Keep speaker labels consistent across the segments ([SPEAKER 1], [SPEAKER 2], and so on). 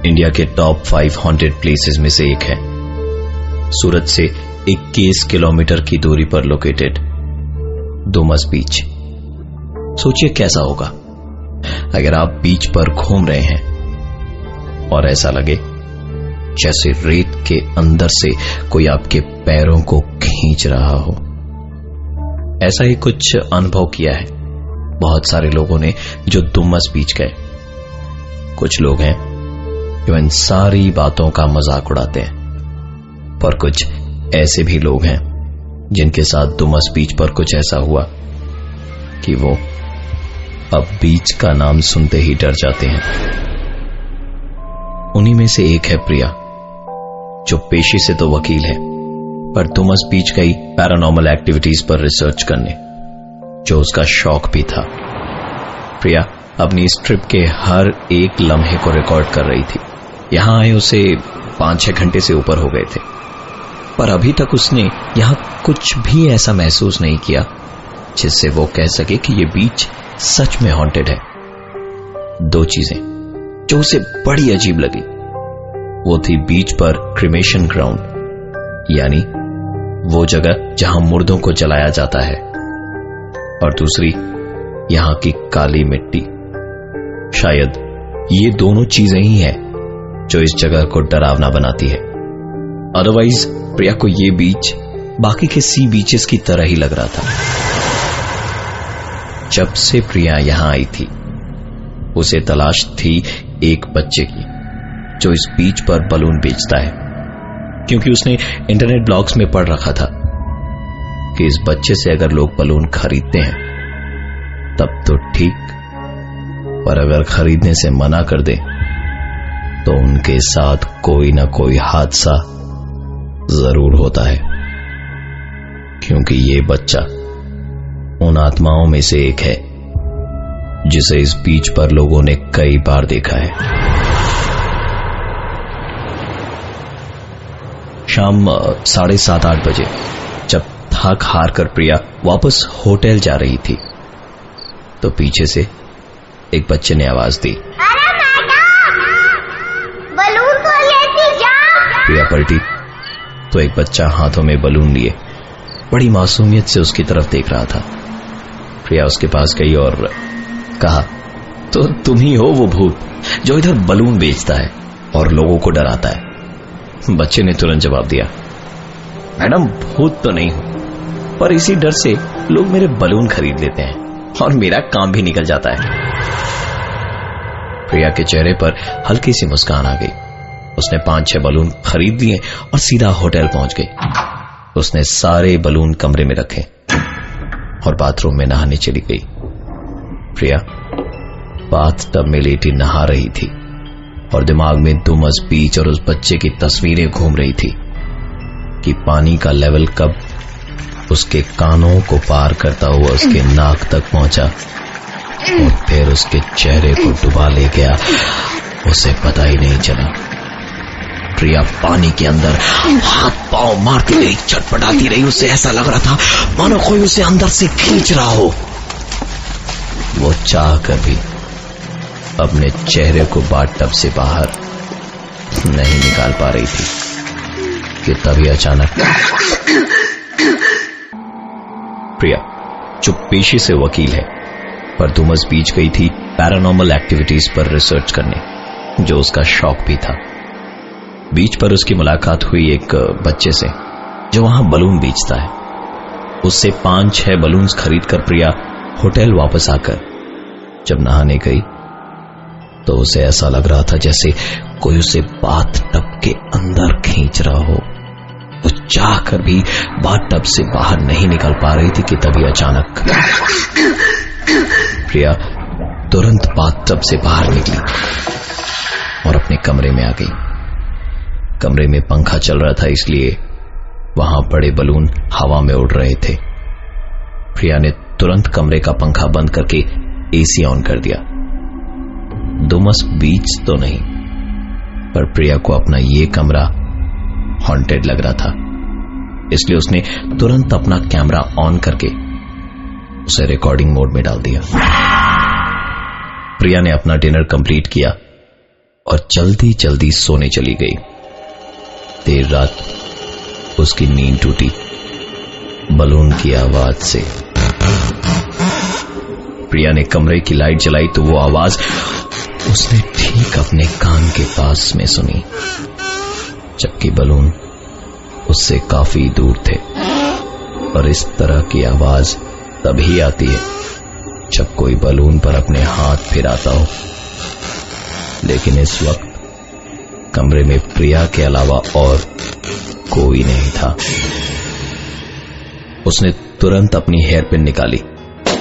[SPEAKER 1] India के top 5 haunted places में से एक है। सूरत से 21 किलोमीटर की दूरी पर लोकेटेड डुमस बीच। सोचिए कैसा होगा अगर आप बीच पर घूम रहे हैं और ऐसा लगे जैसे रेत के अंदर से कोई आपके पैरों को खींच रहा हो। ऐसा ही कुछ अनुभव किया है बहुत सारे लोगों ने जो डुमस बीच गए। कुछ लोग हैं जो इन सारी बातों का मजाक उड़ाते हैं, पर कुछ ऐसे भी लोग हैं जिनके साथ डुमस बीच पर कुछ ऐसा हुआ कि वो अब बीच का नाम सुनते ही डर जाते हैं। उन्हीं में से एक है प्रिया, जो पेशे से तो वकील है पर डुमस बीच गई पैरानॉर्मल एक्टिविटीज पर रिसर्च करने, जो उसका शौक भी था। प्रिया अपनी इस ट्रिप के हर एक लम्हे को रिकॉर्ड कर रही थी। यहां आए उसे 5-6 घंटे से ऊपर हो गए थे, पर अभी तक उसने यहां कुछ भी ऐसा महसूस नहीं किया जिससे वो कह सके कि ये बीच सच में हॉन्टेड है। 2 चीजें जो उसे बड़ी अजीब लगी वो थी बीच पर क्रिमेशन ग्राउंड, यानी वो जगह जहां मुर्दों को जलाया जाता है, और दूसरी यहां की काली मिट्टी। शायद ये दोनों चीजें ही हैं जो इस जगह को डरावना बनाती है। अदरवाइज प्रिया को ये बीच बाकी के सी बीचेस की तरह ही लग रहा था। जब से प्रिया यहां आई थी उसे तलाश थी एक बच्चे की जो इस बीच पर बलून बेचता है, क्योंकि उसने इंटरनेट ब्लॉग्स में पढ़ रखा था कि इस बच्चे से अगर लोग बलून खरीदते हैं तब तो ठीक, पर अगर खरीदने से मना कर दे तो उनके साथ कोई ना कोई हादसा जरूर होता है, क्योंकि ये बच्चा उन आत्माओं में से एक है जिसे इस बीच पर लोगों ने कई बार देखा है। शाम 7:30-8 बजे जब थक हार कर प्रिया वापस होटल जा रही थी तो पीछे से एक बच्चे ने आवाज दी,
[SPEAKER 2] बलून को लेती जा।
[SPEAKER 1] प्रिया पलटी तो एक बच्चा हाथों में बलून लिए बड़ी मासूमियत से उसकी तरफ देख रहा था। प्रिया उसके पास गई और कहा, तो तुम ही हो वो भूत जो इधर बलून बेचता है और लोगों को डराता है। बच्चे ने तुरंत जवाब दिया, मैडम भूत तो नहीं हूं, पर इसी डर से लोग मेरे बलून खरीद लेते हैं और मेरा काम भी निकल जाता है। प्रिया के चेहरे पर हल्की सी मुस्कान आ गई। उसने 5-6 बलून खरीद लिए और सीधा होटल पहुंच गई। उसने सारे बलून कमरे में रखे और बाथरूम में नहाने चली गई। प्रिया बाथटब में लेटी नहा रही थी और दिमाग में डुमस बीच और उस बच्चे की तस्वीरें घूम रही थी कि पानी का लेवल कब उसके कानों को पार करता हुआ उसके नाक तक पहुंचा और फिर उसके चेहरे को डुबा ले गया, उसे पता ही नहीं चला। प्रिया पानी के अंदर हाथ पांव मारती रही, छटपटाती रही। उसे ऐसा लग रहा था मानो कोई उसे अंदर से खींच रहा हो। वो चाह कर भी अपने चेहरे को बाथटब से बाहर नहीं निकाल पा रही थी कि तभी अचानक प्रिया, जो पेशे से वकील है पर डुमस बीच गई थी पैरानॉर्मल एक्टिविटीज पर रिसर्च करने, जो उसका शौक भी था। बीच पर उसकी मुलाकात हुई एक बच्चे से जो वहां बलून बेचता है। उससे 5-6 बलून्स खरीदकर प्रिया होटल वापस आकर जब नहाने गई तो उसे ऐसा लग रहा था जैसे कोई उसे बाथटब के अंदर खींच रहा हो। वो चाह कर भी बाथटब से बाहर नहीं निकल पा रही थी कि तभी अचानक प्रिया तुरंत बाथटब से बाहर निकली और अपने कमरे में आ गई। कमरे में पंखा चल रहा था, इसलिए वहां बड़े बलून हवा में उड़ रहे थे। प्रिया ने तुरंत कमरे का पंखा बंद करके एसी ऑन कर दिया। डुमस बीच तो नहीं, पर प्रिया को अपना ये कमरा हॉन्टेड लग रहा था, इसलिए उसने तुरंत अपना कैमरा ऑन करके उसे रिकॉर्डिंग मोड में डाल दिया। प्रिया ने अपना डिनर कंप्लीट किया और जल्दी जल्दी सोने चली गई। देर रात उसकी नींद टूटी बलून की आवाज से। प्रिया ने कमरे की लाइट जलाई तो वो आवाज उसने ठीक अपने कान के पास में सुनी, जबकि बलून उससे काफी दूर थे। और इस तरह की आवाज तभी आती है जब कोई बलून पर अपने हाथ फिराता हो। लेकिन इस वक्त कमरे में प्रिया के अलावा और कोई नहीं था। उसने तुरंत अपनी हेयर पिन निकाली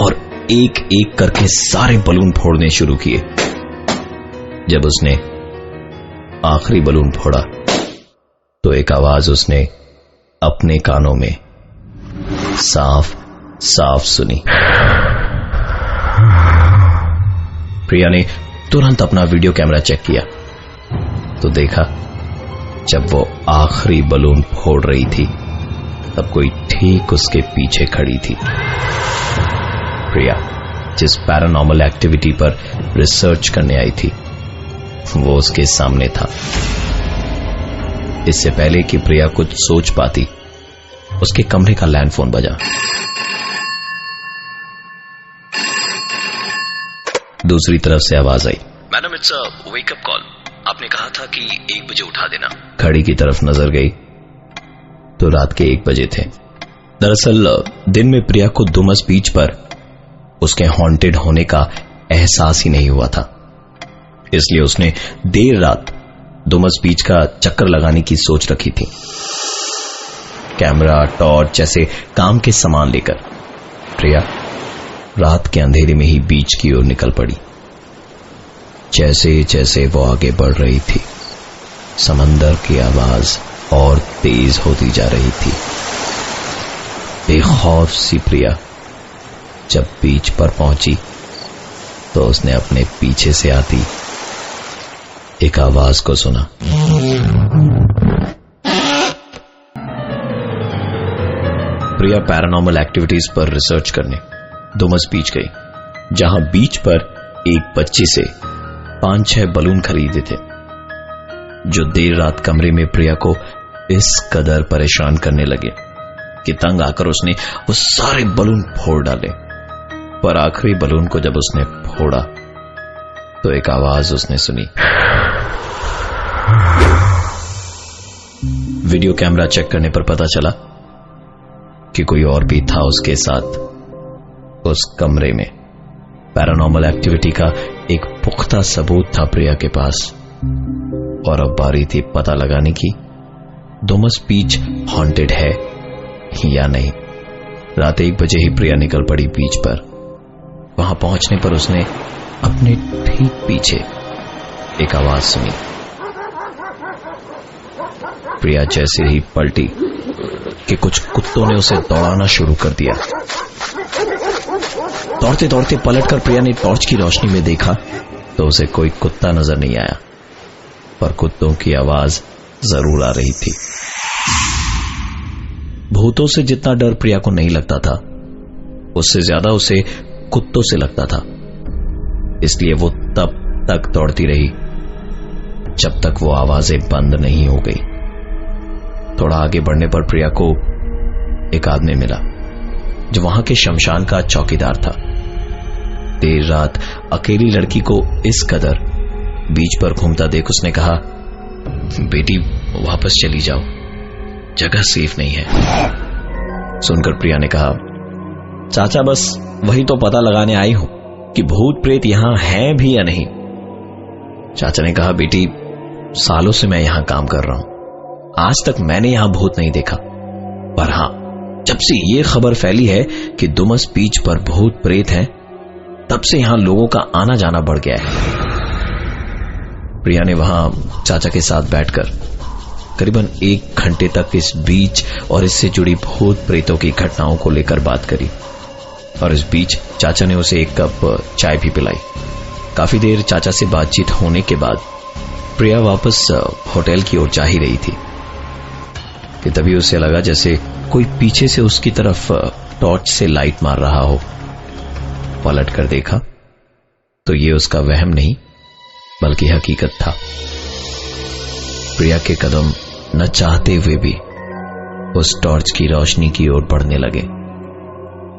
[SPEAKER 1] और एक एक करके सारे बलून फोड़ने शुरू किए। जब उसने आखिरी बलून फोड़ा तो एक आवाज उसने अपने कानों में साफ साफ सुनी। प्रिया ने तुरंत अपना वीडियो कैमरा चेक किया तो देखा जब वो आखिरी बलून फोड़ रही थी तब कोई ठीक उसके पीछे खड़ी थी। प्रिया जिस पैरानॉर्मल एक्टिविटी पर रिसर्च करने आई थी वो उसके सामने था। इससे पहले कि प्रिया कुछ सोच पाती उसके कमरे का लैंडफोन बजा। दूसरी तरफ से आवाज आई, madam it's a wake up call, आपने कहा था कि 1 बजे उठा देना। घड़ी की तरफ नजर गई तो रात के 1 बजे थे। दरअसल दिन में प्रिया को डुमस बीच पर उसके हॉन्टेड होने का एहसास ही नहीं हुआ था, इसलिए उसने देर रात डुमस बीच का चक्कर लगाने की सोच रखी थी। कैमरा, टॉर्च जैसे काम के सामान लेकर प्रिया रात के अंधेरे में ही बीच की ओर निकल पड़ी। जैसे जैसे वो आगे बढ़ रही थी समंदर की आवाज और तेज होती जा रही थी। बेखौफ सी प्रिया जब बीच पर पहुंची तो उसने अपने पीछे से आती एक आवाज को सुना। प्रिया पैरानॉर्मल एक्टिविटीज पर रिसर्च करने डुमस बीच गई, जहां बीच पर एक बच्ची से 5-6 बलून खरीदे थे जो देर रात कमरे में प्रिया को इस कदर परेशान करने लगे कि तंग आकर उसने वो सारे बलून फोड़ डाले। पर आखिरी बलून को जब उसने फोड़ा तो एक आवाज उसने सुनी। वीडियो कैमरा चेक करने पर पता चला कि कोई और भी था उसके साथ उस कमरे में। पैरानॉर्मल एक्टिविटी का एक पुख्ता सबूत था प्रिया के पास और अब बारी थी पता लगाने की डुमस बीच हॉन्टेड है या नहीं। रात 1 बजे ही प्रिया निकल पड़ी बीच पर। वहां पहुंचने पर उसने अपने ठीक पीछे एक आवाज सुनी। प्रिया जैसे ही पलटी कि कुछ कुत्तों ने उसे दौड़ाना शुरू कर दिया। दौड़ते दौड़ते पलटकर प्रिया ने टॉर्च की रोशनी में देखा तो उसे कोई कुत्ता नजर नहीं आया, पर कुत्तों की आवाज जरूर आ रही थी। भूतों से जितना डर प्रिया को नहीं लगता था उससे ज्यादा उसे कुत्तों से लगता था, इसलिए वो तब तक दौड़ती रही जब तक वो आवाजें बंद नहीं हो गई। थोड़ा आगे बढ़ने पर प्रिया को एक आदमी मिला जो वहां के शमशान का चौकीदार था। देर रात अकेली लड़की को इस कदर बीच पर घूमता देख उसने कहा, बेटी वापस चली जाओ, जगह सेफ नहीं है। सुनकर प्रिया ने कहा, चाचा बस वही तो पता लगाने आई हूं कि भूत प्रेत यहां हैं भी या नहीं। चाचा ने कहा, बेटी सालों से मैं यहां काम कर रहा हूं, आज तक मैंने यहां भूत नहीं देखा, पर हां जब से ये खबर फैली है कि डुमस बीच पर भूत प्रेत हैं तब से यहां लोगों का आना जाना बढ़ गया है। प्रिया ने वहां चाचा के साथ बैठकर करीबन 1 घंटे तक इस बीच और इससे जुड़ी भूत प्रेतों की घटनाओं को लेकर बात करी और इस बीच चाचा ने उसे 1 कप चाय भी पिलाई। काफी देर चाचा से बातचीत होने के बाद प्रिया वापस होटल की ओर जा ही रही थी कि तभी उसे लगा जैसे कोई पीछे से उसकी तरफ टॉर्च से लाइट मार रहा हो। पलट कर देखा तो ये उसका वहम नहीं बल्कि हकीकत था। प्रिया के कदम न चाहते हुए भी उस टॉर्च की रोशनी की ओर बढ़ने लगे।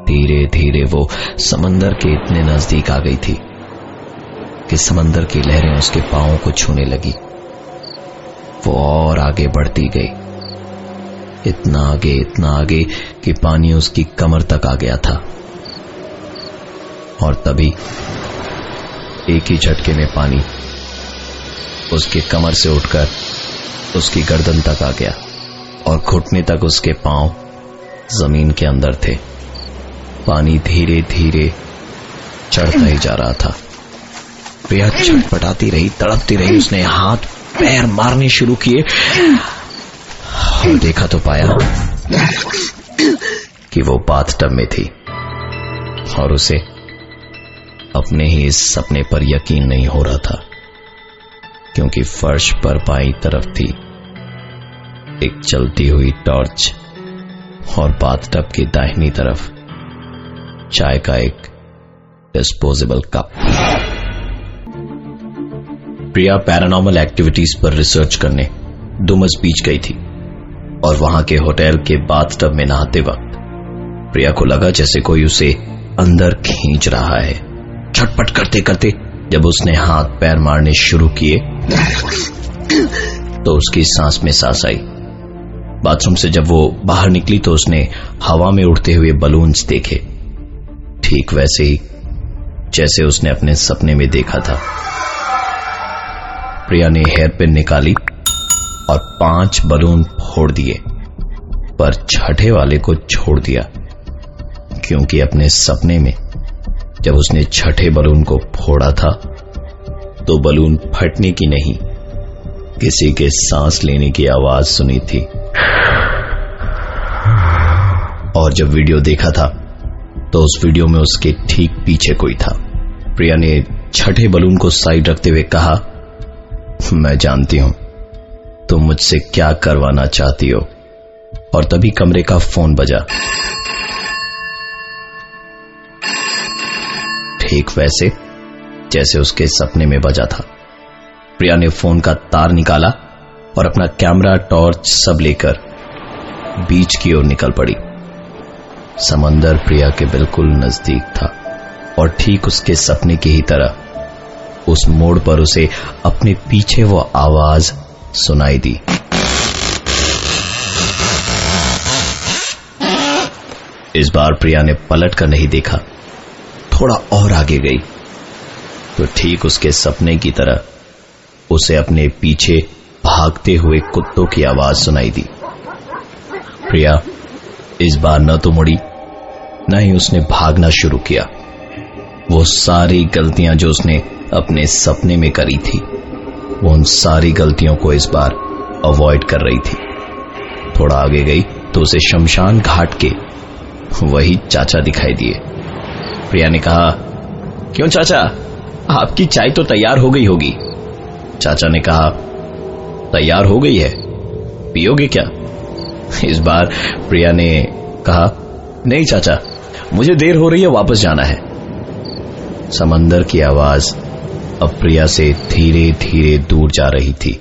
[SPEAKER 1] धीरे धीरे वो समंदर के इतने नजदीक आ गई थी कि समंदर की लहरें उसके पांवों को छूने लगी। वो और आगे बढ़ती गई, इतना आगे कि पानी उसकी कमर तक आ गया था। और तभी एक ही झटके में पानी उसके कमर से उठकर उसकी गर्दन तक आ गया और घुटने तक उसके पांव जमीन के अंदर थे। पानी धीरे धीरे चढ़ता ही जा रहा था। प्रिया छटपटाती रही, तड़पती रही। उसने हाथ पैर मारने शुरू किए और देखा तो पाया कि वो बाथटब में थी और उसे अपने ही इस सपने पर यकीन नहीं हो रहा था, क्योंकि फर्श पर बाईं तरफ थी एक चलती हुई टॉर्च और बाथटब की दाहिनी तरफ चाय का एक डिस्पोजेबल कप। प्रिया पैरानॉर्मल एक्टिविटीज पर रिसर्च करने डुमस बीच गई थी और वहां के होटल के बाथटब में नहाते वक्त प्रिया को लगा जैसे कोई उसे अंदर खींच रहा है। छटपट करते करते जब उसने हाथ पैर मारने शुरू किए तो उसकी सांस में सांस आई। बाथरूम से जब वो बाहर निकली तो उसने हवा में उड़ते हुए बलून्स देखे, ठीक वैसे ही जैसे उसने अपने सपने में देखा था। प्रिया ने हेयर पिन निकाली और 5 बलून फोड़ दिए, पर छठे वाले को छोड़ दिया, क्योंकि अपने सपने में जब उसने छठे बलून को फोड़ा था तो बलून फटने की नहीं, किसी के सांस लेने की आवाज सुनी थी। और जब वीडियो देखा था तो उस वीडियो में उसके ठीक पीछे कोई था। प्रिया ने छठे बलून को साइड रखते हुए कहा, मैं जानती हूं तुम मुझसे क्या करवाना चाहती हो। और तभी कमरे का फोन बजा, ठीक वैसे जैसे उसके सपने में बजा था। प्रिया ने फोन का तार निकाला और अपना कैमरा, टॉर्च सब लेकर बीच की ओर निकल पड़ी। समंदर प्रिया के बिल्कुल नजदीक था और ठीक उसके सपने की ही तरह उस मोड़ पर उसे अपने पीछे वो आवाज सुनाई दी। इस बार प्रिया ने पलट कर नहीं देखा, थोड़ा और आगे गई तो ठीक उसके सपने की तरह उसे अपने पीछे भागते हुए कुत्तों की आवाज सुनाई दी। प्रिया इस बार न तो मुड़ी न ही उसने भागना शुरू किया। वो सारी गलतियां जो उसने अपने सपने में करी थी, वो उन सारी गलतियों को इस बार अवॉइड कर रही थी। थोड़ा आगे गई तो उसे शमशान घाट के वही चाचा दिखाई दिए। प्रिया ने कहा, क्यों चाचा, आपकी चाय तो तैयार हो गई होगी। चाचा ने कहा, तैयार हो गई है, पियोगे क्या? इस बार प्रिया ने कहा, नहीं चाचा, मुझे देर हो रही है, वापस जाना है। समंदर की आवाज अब प्रिया से धीरे धीरे दूर जा रही थी।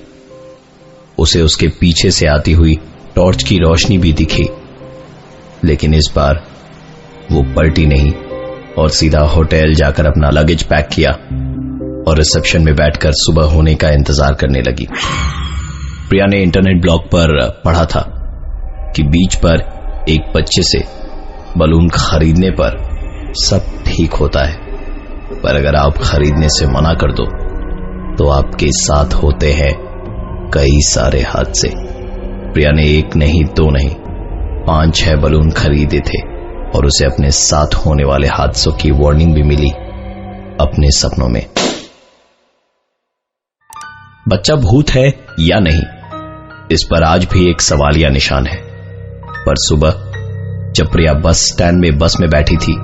[SPEAKER 1] उसे उसके पीछे से आती हुई टॉर्च की रोशनी भी दिखी, लेकिन इस बार वो पलटी नहीं और सीधा होटल जाकर अपना लगेज पैक किया और रिसेप्शन में बैठकर सुबह होने का इंतजार करने लगी। प्रिया ने इंटरनेट ब्लॉग पर पढ़ा था कि बीच पर एक बच्चे से बलून खरीदने पर सब ठीक होता है, पर अगर आप खरीदने से मना कर दो तो आपके साथ होते हैं कई सारे हादसे। प्रिया ने 1 नहीं 2 नहीं 5-6 बलून खरीदे थे और उसे अपने साथ होने वाले हादसों की वार्निंग भी मिली अपने सपनों में। बच्चा भूत है या नहीं, इस पर आज भी एक सवालिया निशान है। पर सुबह जब प्रिया बस स्टैंड में बस में बैठी थी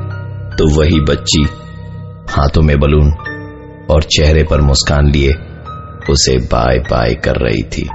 [SPEAKER 1] तो वही बच्ची हाथों में बलून और चेहरे पर मुस्कान लिए उसे बाय बाय कर रही थी।